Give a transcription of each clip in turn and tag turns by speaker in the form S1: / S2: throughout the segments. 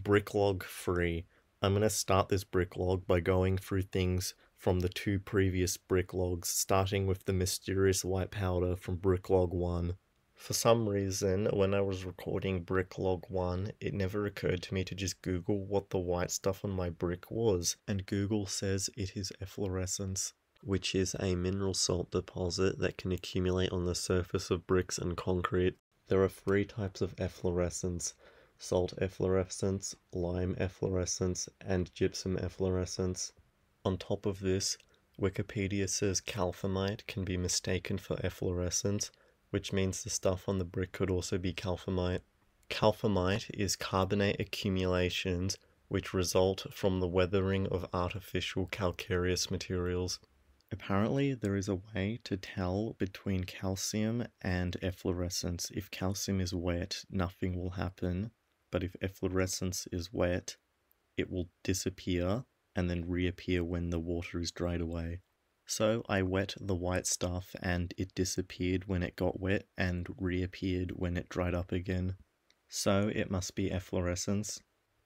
S1: Bricklog free. I'm going to start this bricklog by going through things from the two previous bricklogs, starting with the mysterious white powder from bricklog 1. For some reason, when I was recording bricklog 1, it never occurred to me to just Google what the white stuff on my brick was, and Google says it is efflorescence, which is a mineral salt deposit that can accumulate on the surface of bricks and concrete. There are 3 types of efflorescence: salt efflorescence, lime efflorescence, and gypsum efflorescence. On top of this, Wikipedia says calthemite can be mistaken for efflorescence, which means the stuff on the brick could also be calthemite. Calthemite is carbonate accumulations which result from the weathering of artificial calcareous materials. Apparently, there is a way to tell between calcium and efflorescence. If calcium is wet, nothing will happen, but if efflorescence is wet, it will disappear and then reappear when the water is dried away. So I wet the white stuff and it disappeared when it got wet and reappeared when it dried up again. So it must be efflorescence.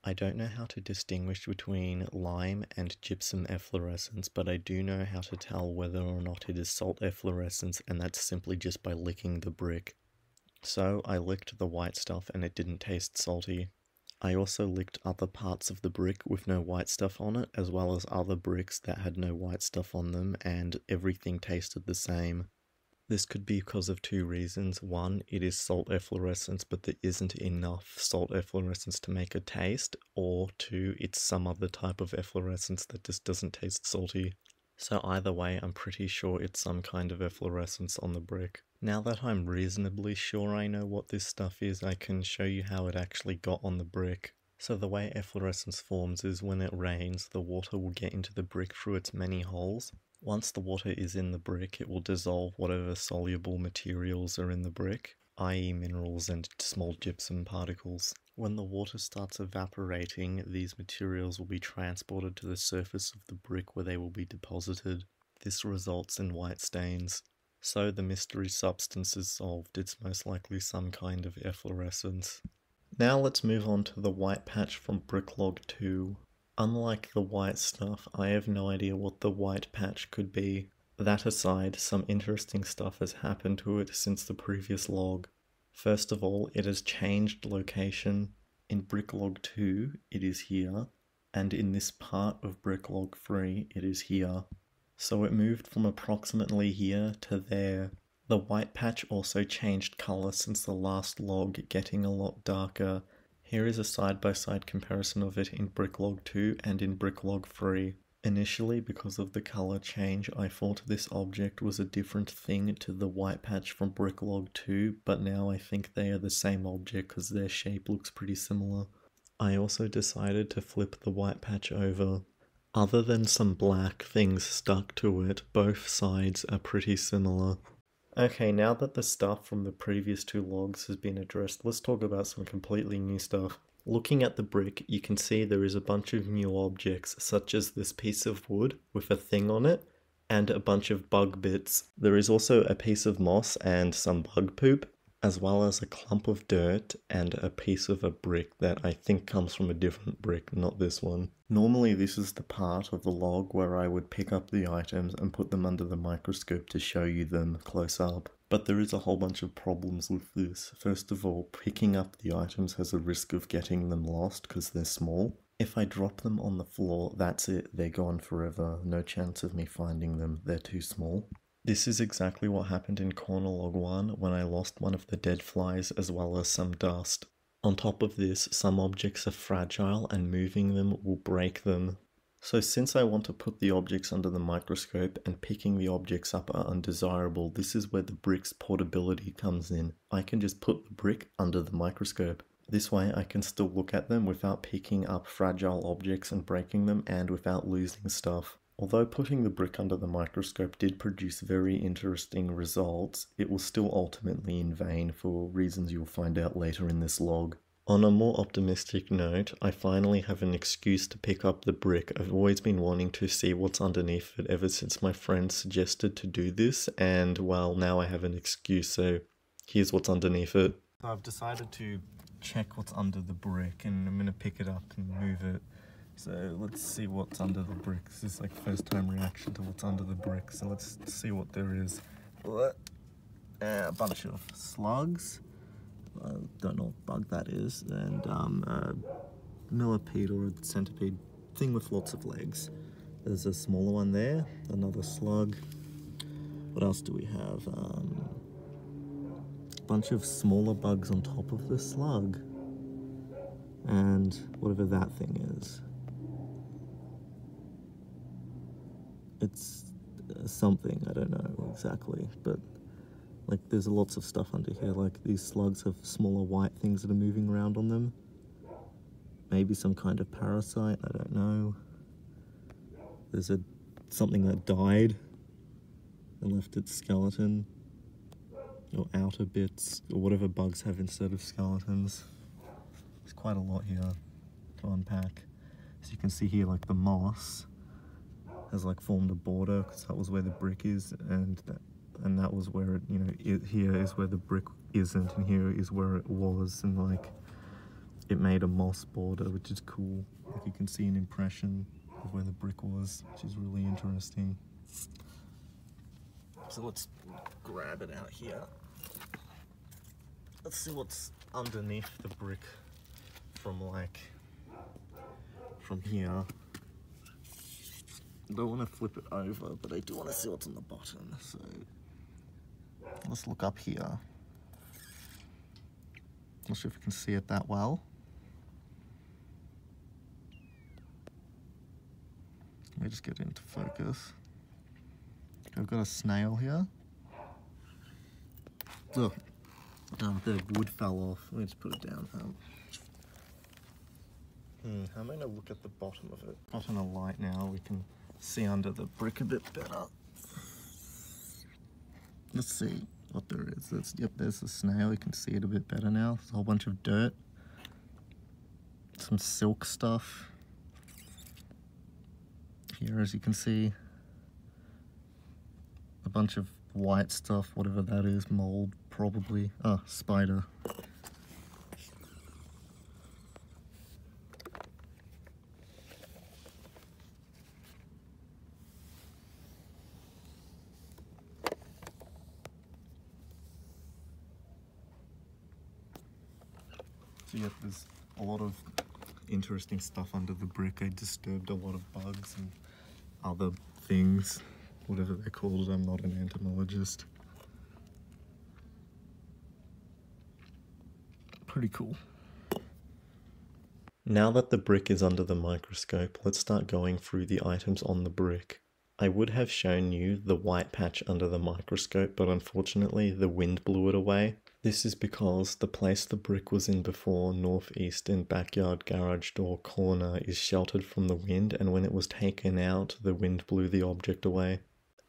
S1: I don't know how to distinguish between lime and gypsum efflorescence, but I do know how to tell whether or not it is salt efflorescence, and that's simply just by licking the brick. So I licked the white stuff and it didn't taste salty. I also licked other parts of the brick with no white stuff on it, as well as other bricks that had no white stuff on them, and everything tasted the same. This could be because of 2 reasons. 1, it is salt efflorescence, but there isn't enough salt efflorescence to make a taste, or 2, it's some other type of efflorescence that just doesn't taste salty. So either way, I'm pretty sure it's some kind of efflorescence on the brick. Now that I'm reasonably sure I know what this stuff is, I can show you how it actually got on the brick. So the way efflorescence forms is when it rains, the water will get into the brick through its many holes. Once the water is in the brick, it will dissolve whatever soluble materials are in the brick, i.e. minerals and small gypsum particles. When the water starts evaporating, these materials will be transported to the surface of the brick where they will be deposited. This results in white stains. So the mystery substance is solved. It's most likely some kind of efflorescence. Now let's move on to the white patch from bricklog 2. Unlike the white stuff, I have no idea what the white patch could be. That aside, some interesting stuff has happened to it since the previous log. First of all, it has changed location. In bricklog 2, it is here, and in this part of bricklog 3, it is here. So it moved from approximately here to there. The white patch also changed colour since the last log, getting a lot darker. Here is a side-by-side comparison of it in bricklog 2 and in bricklog 3. Initially, because of the colour change, I thought this object was a different thing to the white patch from bricklog 2, but now I think they are the same object because their shape looks pretty similar. I also decided to flip the white patch over. Other than some black things stuck to it, both sides are pretty similar. Okay, now that the stuff from the previous 2 logs has been addressed, let's talk about some completely new stuff. Looking at the brick, you can see there is a bunch of new objects, such as this piece of wood with a thing on it, and a bunch of bug bits. There is also a piece of moss and some bug poop, as well as a clump of dirt and a piece of a brick that I think comes from a different brick, not this one. Normally this is the part of the log where I would pick up the items and put them under the microscope to show you them close up. But there is a whole bunch of problems with this. First of all, picking up the items has a risk of getting them lost because they're small. If I drop them on the floor, that's it, they're gone forever. No chance of me finding them, they're too small. This is exactly what happened in corner log 1 when I lost one of the dead flies as well as some dust. On top of this, some objects are fragile and moving them will break them. So since I want to put the objects under the microscope and picking the objects up are undesirable, this is where the brick's portability comes in. I can just put the brick under the microscope. This way I can still look at them without picking up fragile objects and breaking them, and without losing stuff. Although putting the brick under the microscope did produce very interesting results, it was still ultimately in vain for reasons you'll find out later in this log. On a more optimistic note, I finally have an excuse to pick up the brick. I've always been wanting to see what's underneath it ever since my friend suggested to do this, and well, now I have an excuse, so here's what's underneath it. So I've decided to check what's under the brick, and I'm going to pick it up and move it. So let's see what's under the brick. This is like first time reaction to what's under the brick, so let's see what there is. A bunch of slugs. I don't know what bug that is, and a millipede or a centipede thing with lots of legs. There's a smaller one there, another slug. What else do we have? A bunch of smaller bugs on top of the slug, and whatever that thing is. It's something, I don't know exactly, but like there's lots of stuff under here. Like these slugs have smaller white things that are moving around on them. Maybe some kind of parasite, I don't know. There's something that died and left its skeleton, or outer bits, or whatever bugs have instead of skeletons. There's quite a lot here to unpack. As you can see here, like the moss has like formed a border, because that was where the brick is, and that was where it, you know, here is where the brick isn't, and here is where it was, and like it made a moss border, which is cool. Like you can see an impression of where the brick was, which is really interesting. So let's grab it out here. Let's see what's underneath the brick from here. I don't want to flip it over, but I do want to see what's on the bottom. So let's look up here. Not sure if you can see it that well. Let me just get into focus. I've got a snail here. Look, the wood fell off. Let me just put it down. I'm going to look at the bottom of it. Got on a light now, we can see under the brick a bit better. Let's see what there is. Yep, there's the snail. You can see it a bit better now. There's a whole bunch of dirt. Some silk stuff. Here, as you can see, a bunch of white stuff, whatever that is, mold probably. Ah, spider. So yeah, there's a lot of interesting stuff under the brick. I disturbed a lot of bugs and other things, whatever they're called. I'm not an entomologist. Pretty cool. Now that the brick is under the microscope, let's start going through the items on the brick. I would have shown you the white patch under the microscope, but unfortunately the wind blew it away. This is because the place the brick was in before, northeast in backyard garage door corner, is sheltered from the wind, and when it was taken out, the wind blew the object away.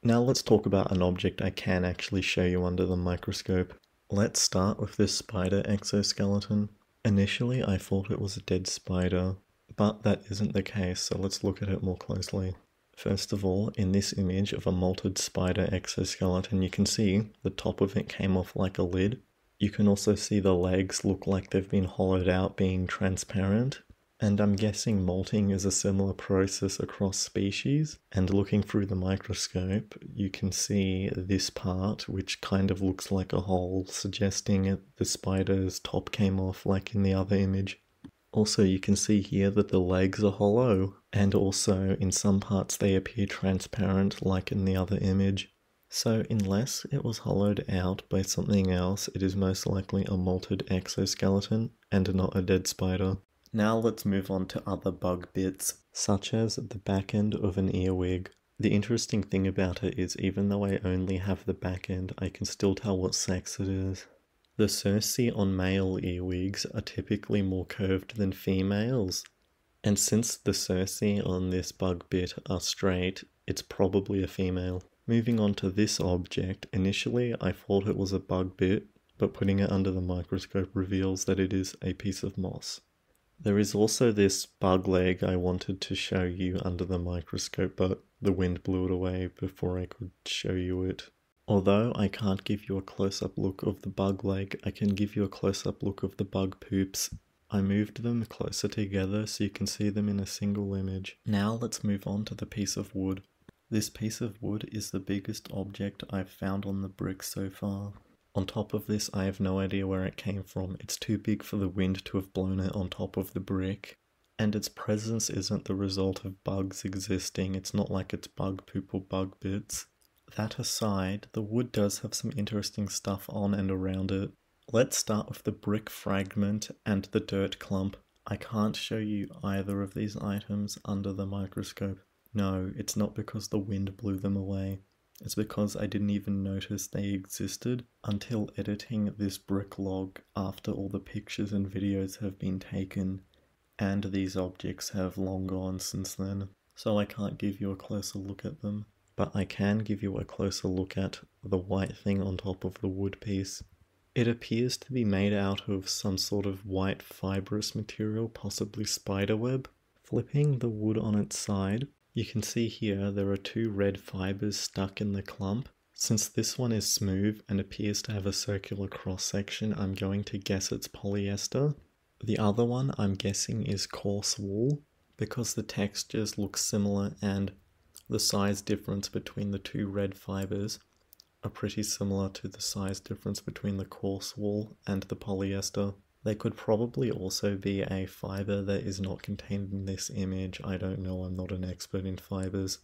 S1: Now let's talk about an object I can actually show you under the microscope. Let's start with this spider exoskeleton. Initially I thought it was a dead spider, but that isn't the case, so let's look at it more closely. First of all, in this image of a molted spider exoskeleton, you can see the top of it came off like a lid. You can also see the legs look like they've been hollowed out, being transparent. And I'm guessing molting is a similar process across species. And looking through the microscope, you can see this part, which kind of looks like a hole, suggesting the spider's top came off like in the other image. Also, you can see here that the legs are hollow, and also in some parts they appear transparent like in the other image. So unless it was hollowed out by something else, it is most likely a molted exoskeleton and not a dead spider. Now let's move on to other bug bits, such as the back end of an earwig. The interesting thing about it is, even though I only have the back end, I can still tell what sex it is. The cerci on male earwigs are typically more curved than females, and since the cerci on this bug bit are straight, it's probably a female. Moving on to this object, initially I thought it was a bug bit, but putting it under the microscope reveals that it is a piece of moss. There is also this bug leg I wanted to show you under the microscope, but the wind blew it away before I could show you it. Although I can't give you a close-up look of the bug leg, I can give you a close-up look of the bug poops. I moved them closer together so you can see them in a single image. Now let's move on to the piece of wood. This piece of wood is the biggest object I've found on the brick so far. On top of this, I have no idea where it came from. It's too big for the wind to have blown it on top of the brick. And its presence isn't the result of bugs existing. It's not like it's bug poop or bug bits. That aside, the wood does have some interesting stuff on and around it. Let's start with the brick fragment and the dirt clump. I can't show you either of these items under the microscope. No, it's not because the wind blew them away. It's because I didn't even notice they existed until editing this brick log after all the pictures and videos have been taken, and these objects have long gone since then, so I can't give you a closer look at them. But I can give you a closer look at the white thing on top of the wood piece. It appears to be made out of some sort of white fibrous material, possibly spiderweb. Flipping the wood on its side, you can see here there are two red fibers stuck in the clump. Since this one is smooth and appears to have a circular cross-section, I'm going to guess it's polyester. The other one I'm guessing is coarse wool, because the textures look similar and the size difference between the two red fibers are pretty similar to the size difference between the coarse wool and the polyester. They could probably also be a fiber that is not contained in this image. I don't know, I'm not an expert in fibers.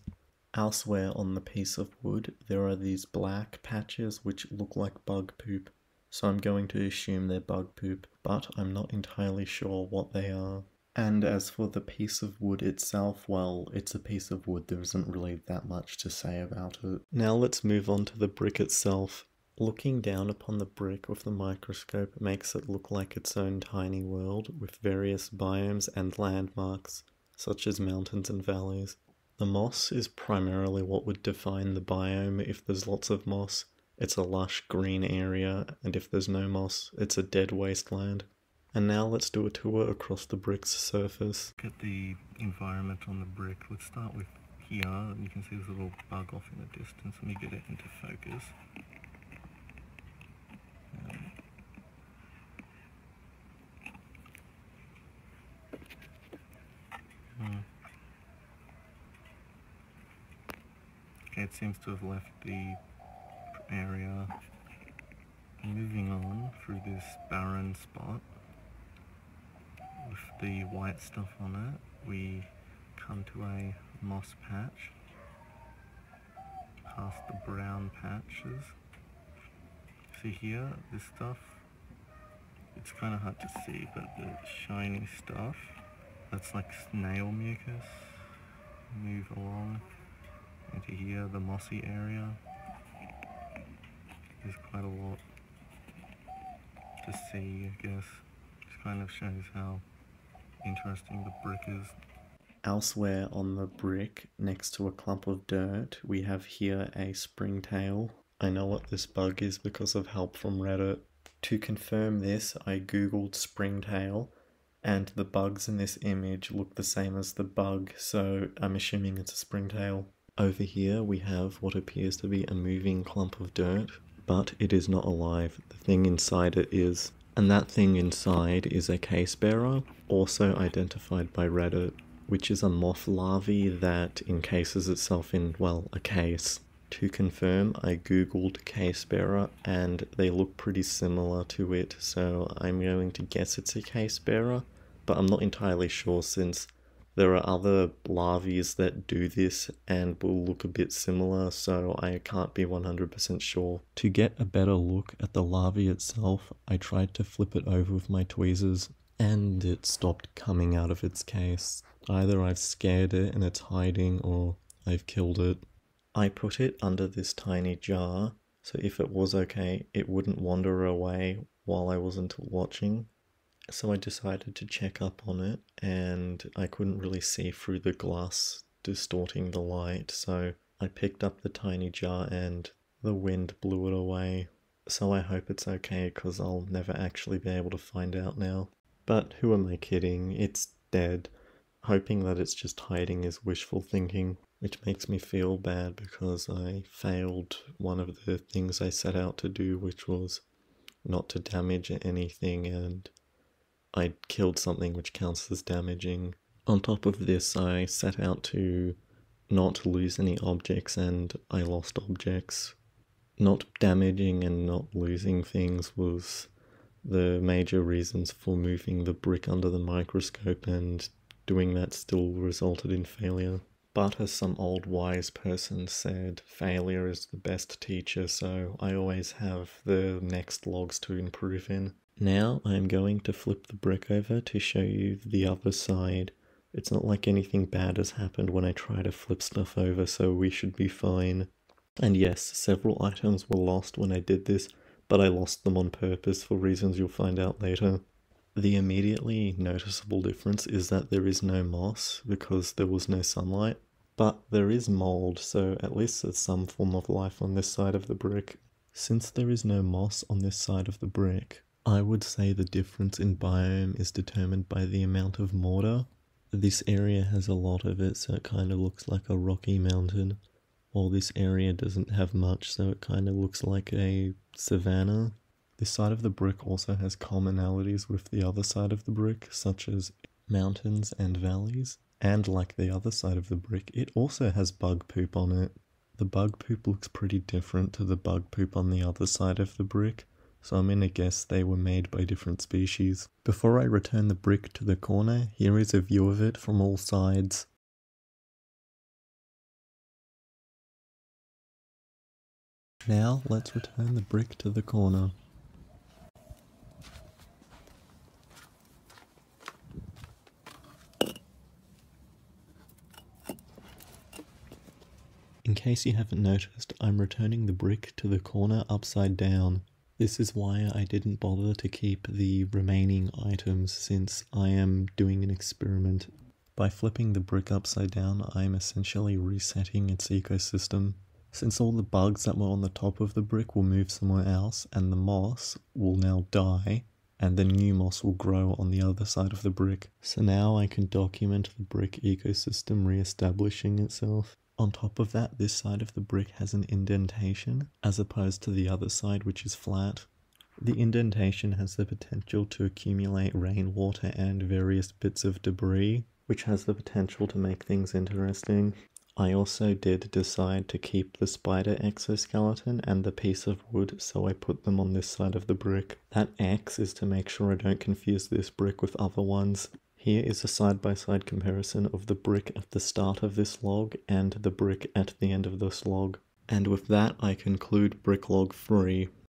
S1: Elsewhere on the piece of wood, there are these black patches which look like bug poop. So I'm going to assume they're bug poop, but I'm not entirely sure what they are. And as for the piece of wood itself, well, it's a piece of wood, there isn't really that much to say about it. Now let's move on to the brick itself. Looking down upon the brick with the microscope makes it look like its own tiny world with various biomes and landmarks, such as mountains and valleys. The moss is primarily what would define the biome. If there's lots of moss, it's a lush green area, and if there's no moss, it's a dead wasteland. And now let's do a tour across the brick's surface. Look at the environment on the brick. Let's start with here. You can see this little bug off in the distance. Let me get it into focus. Okay, it seems to have left the area. Moving on through this barren spot with the white stuff on it, we come to a moss patch, past the brown patches. See here, this stuff, it's kind of hard to see, but the shiny stuff, that's like snail mucus. Move along into here, the mossy area. There's quite a lot to see, I guess. Just kind of shows how interesting the brick is. Elsewhere on the brick, next to a clump of dirt, we have here a springtail. I know what this bug is because of help from Reddit. To confirm this, I googled springtail, and the bugs in this image look the same as the bug, so I'm assuming it's a springtail. Over here we have what appears to be a moving clump of dirt, but it is not alive. The thing inside it is. And that thing inside is a case bearer, also identified by Reddit, which is a moth larvae that encases itself in, well, a case. To confirm, I googled case bearer and they look pretty similar to it, so I'm going to guess it's a case bearer, but I'm not entirely sure since there are other larvae that do this and will look a bit similar, so I can't be 100% sure. To get a better look at the larvae itself, I tried to flip it over with my tweezers, and it stopped coming out of its case. Either I've scared it and it's hiding, or I've killed it. I put it under this tiny jar, so if it was okay, it wouldn't wander away while I wasn't watching. So I decided to check up on it, and I couldn't really see through the glass distorting the light, so I picked up the tiny jar and the wind blew it away. So I hope it's okay, because I'll never actually be able to find out now. But who am I kidding? It's dead. Hoping that it's just hiding is wishful thinking. which makes me feel bad because I failed one of the things I set out to do, which was not to damage anything, and I killed something which counts as damaging. On top of this, I set out to not lose any objects, and I lost objects. Not damaging and not losing things was the major reasons for moving the brick under the microscope, and doing that still resulted in failure. But as some old wise person said, failure is the best teacher, so I always have the next logs to improve in. Now I'm going to flip the brick over to show you the other side. It's not like anything bad has happened when I try to flip stuff over, so we should be fine. And yes, several items were lost when I did this, but I lost them on purpose for reasons you'll find out later. The immediately noticeable difference is that there is no moss because there was no sunlight, but there is mold, so at least there's some form of life on this side of the brick. Since there is no moss on this side of the brick, I would say the difference in biome is determined by the amount of mortar. This area has a lot of it, so it kind of looks like a rocky mountain, while this area doesn't have much, so it kind of looks like a savanna. This side of the brick also has commonalities with the other side of the brick, such as mountains and valleys. And like the other side of the brick, it also has bug poop on it. The bug poop looks pretty different to the bug poop on the other side of the brick, so I'm gonna guess they were made by different species. Before I return the brick to the corner, here is a view of it from all sides. Now let's return the brick to the corner. In case you haven't noticed, I'm returning the brick to the corner upside down. This is why I didn't bother to keep the remaining items, since I am doing an experiment. By flipping the brick upside down, I am essentially resetting its ecosystem. Since all the bugs that were on the top of the brick will move somewhere else, and the moss will now die, and the new moss will grow on the other side of the brick. So now I can document the brick ecosystem re-establishing itself. On top of that, this side of the brick has an indentation, as opposed to the other side which is flat. The indentation has the potential to accumulate rainwater and various bits of debris, which has the potential to make things interesting. I also did decide to keep the spider exoskeleton and the piece of wood, so I put them on this side of the brick. That X is to make sure I don't confuse this brick with other ones. Here is a side-by-side comparison of the brick at the start of this log and the brick at the end of this log. And with that, I conclude brick log 3.